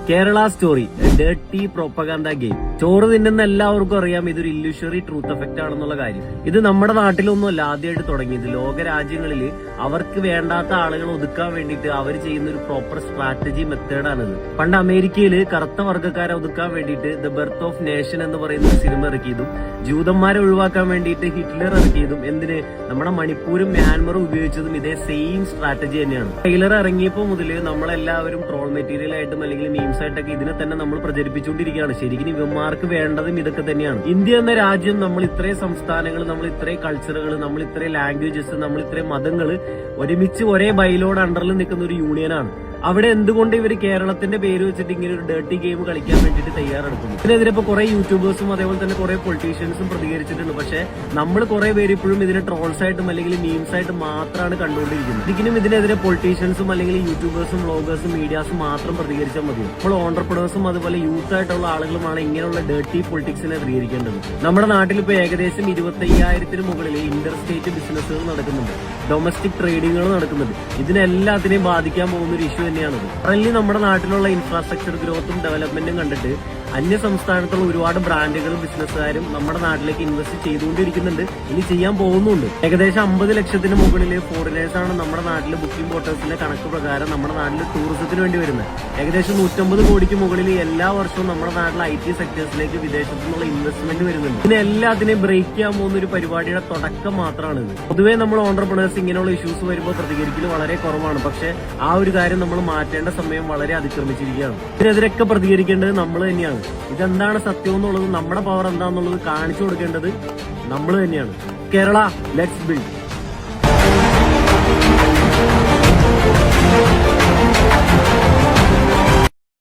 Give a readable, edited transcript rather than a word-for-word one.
Kerala story, dirty propaganda game. ചോറ് തിന്നുന്ന എല്ലാവർക്കും അറിയാം ഇതൊരു ഇല്യൂഷറി ട്രൂത്ത് എഫക്റ്റ് ആണെന്നുള്ള കാര്യം. ഇത് നമ്മുടെ നാട്ടിലൊന്നുമല്ല ആദ്യമായിട്ട് തുടങ്ങിയത്. ലോക രാജ്യങ്ങളിൽ അവർക്ക് വേണ്ടാത്ത ആളുകൾ ഒതുക്കാൻ വേണ്ടിയിട്ട് അവർ ചെയ്യുന്ന ഒരു പ്രോപ്പർ സ്ട്രാറ്റജി മെത്തേഡാണിത്. പണ്ട് അമേരിക്കയിൽ കറുത്ത വർഗ്ഗക്കാരെ ഒതുക്കാൻ വേണ്ടിയിട്ട് ദ ബർത്ത് ഓഫ് നേഷൻ എന്ന് പറയുന്ന ഒരു സിനിമ ഇറക്കിയതും ജൂതന്മാരെ ഒഴിവാക്കാൻ വേണ്ടിയിട്ട് ഹിറ്റ്ലർ ഇറക്കിയതും എന്തിന് നമ്മുടെ മണിപ്പൂരും മ്യാൻമറും ഉപയോഗിച്ചതും ഇതേ സെയിം സ്ട്രാറ്റജി തന്നെയാണ്. ട്രെയിലർ ഇറങ്ങിയപ്പോൾ മുതൽ നമ്മളെല്ലാവരും ട്രോൾ മെറ്റീരിയൽ ആയിട്ടും അല്ലെങ്കിൽ മീംസ് ആയിട്ടൊക്കെ ഇതിനെ തന്നെ നമ്മൾ പ്രചരിപ്പിച്ചുകൊണ്ടിരിക്കുകയാണ്. ശരിക്കും ഇവന്മാർക്ക് വേണ്ടതും ഇതൊക്കെ തന്നെയാണ്. ഇന്ത്യ എന്ന രാജ്യം, നമ്മൾ ഇത്രയും സംസ്ഥാനങ്ങൾ, നമ്മൾ ഇത്രയും കൾച്ചറുകൾ, നമ്മൾ ഇത്രയും ലാംഗ്വേജസ്, നമ്മൾ ഇത്രയും മതങ്ങൾ ഒരുമിച്ച് ഒരേ ബൈലോഡ് അണ്ടറിൽ നിൽക്കുന്ന ഒരു യൂണിയനാണ്. അവിടെ എന്തുകൊണ്ട് ഇവർ കേരളത്തിന്റെ പേര് വെച്ചിട്ട് ഇങ്ങനെ ഒരു ഡേർട്ടി ഗെയിം കളിക്കാൻ വേണ്ടിയിട്ട് തയ്യാറെടുക്കുന്നു? ഇതിനെതിരെ ഇപ്പൊ കുറെ യൂട്യൂബേഴ്സും അതേപോലെ തന്നെ കുറെ പൊളിറ്റീഷ്യൻസും പ്രതികരിച്ചിട്ടുണ്ട്. പക്ഷെ നമ്മൾ കുറെ പേര് ഇപ്പോഴും ഇതിനെ ട്രോൾസ് ആയിട്ടും അല്ലെങ്കിൽ മീംസ് ആയിട്ടും മാത്രമാണ് കണ്ടുകൊണ്ടിരിക്കുന്നത്. ഇതിനും ഇതിനെതിരെ പൊളിറ്റീഷ്യൻസും അല്ലെങ്കിൽ യൂട്യൂബേഴ്സും വ്ളോഗേഴ്സും മീഡിയാസും മാത്രം പ്രതികരിച്ചാൽ മതി. ഇപ്പോൾ ഓണ്ടർപ്രണേഴ്സും അതുപോലെ യൂത്ത് ആയിട്ടുള്ള ആളുകളുമാണ് ഇങ്ങനെയുള്ള ഡേർട്ടി പൊളിറ്റിക്സിനെ പ്രതികരിക്കേണ്ടത്. നമ്മുടെ നാട്ടിൽ ഇപ്പൊ ഏകദേശം 25,000 മുകളിൽ ഇന്റർ സ്റ്റേറ്റ് ബിസിനസ്സുകൾ നടക്കുന്നുണ്ട്, ഡൊമസ്റ്റിക് ട്രേഡിങ്ങുകൾ നടക്കുന്നുണ്ട്. ഇതിനെല്ലാത്തിനെയും ബാധിക്കാൻ പോകുന്ന ഒരു ഇഷ്യൂ തന്നെയാണത്. കറന്റ് നമ്മുടെ നാട്ടിലുള്ള ഇൻഫ്രാസ്ട്രക്ചർ ഗ്രോത്തും ഡെവലപ്മെന്റും കണ്ടിട്ട് അന്യ സംസ്ഥാനത്തുള്ള ഒരുപാട് ബ്രാൻഡുകളും ബിസിനസ്സുകാരും നമ്മുടെ നാട്ടിലേക്ക് ഇൻവെസ്റ്റ് ചെയ്തുകൊണ്ടിരിക്കുന്നുണ്ട്, ഇനി ചെയ്യാൻ പോകുന്നുണ്ട്. ഏകദേശം 50 ലക്ഷത്തിന് മുകളിൽ ഫോറിനേഴ്സാണ് നമ്മുടെ നാട്ടിൽ ബുക്കിംഗ് പോർട്ടൽസിന്റെ കണക്ക് പ്രകാരം നമ്മുടെ നാട്ടിൽ ടൂറിസത്തിന് വേണ്ടി വരുന്നത്. ഏകദേശം 150 കോടിക്ക് മുകളിൽ എല്ലാ വർഷവും നമ്മുടെ നാട്ടിലെ IT സെക്ടേഴ്സിലേക്ക് വിദേശത്തു നിന്നുള്ള ഇൻവെസ്റ്റ്മെന്റ് വരുന്നുണ്ട്. ഇതിനെല്ലാത്തിനെയും ബ്രേക്ക് ചെയ്യാൻ പോകുന്ന ഒരു പരിപാടിയുടെ തുടക്കം മാത്രമാണ് ഇത്. പൊതുവേ നമ്മൾ ഓണ്ടർപ്രണേഴ്സ് ഇങ്ങനെയുള്ള ഇഷ്യൂസ് വരുമ്പോൾ പ്രതികരിക്കൽ വളരെ കുറവാണ്. പക്ഷെ ആ ഒരു കാര്യം നമ്മൾ മാറ്റേണ്ട സമയം വളരെ അതിക്രമിച്ചിരിക്കുകയാണ്. ഇതിനെതിരൊക്കെ പ്രതികരിക്കേണ്ടത് നമ്മൾ തന്നെയാണ്. ഇതെന്താണ് സത്യം എന്നുള്ളത്, നമ്മുടെ പവർ എന്താണെന്നുള്ളത് കാണിച്ചു കൊടുക്കേണ്ടത് നമ്മൾ തന്നെയാണ്. Kerala, let's build.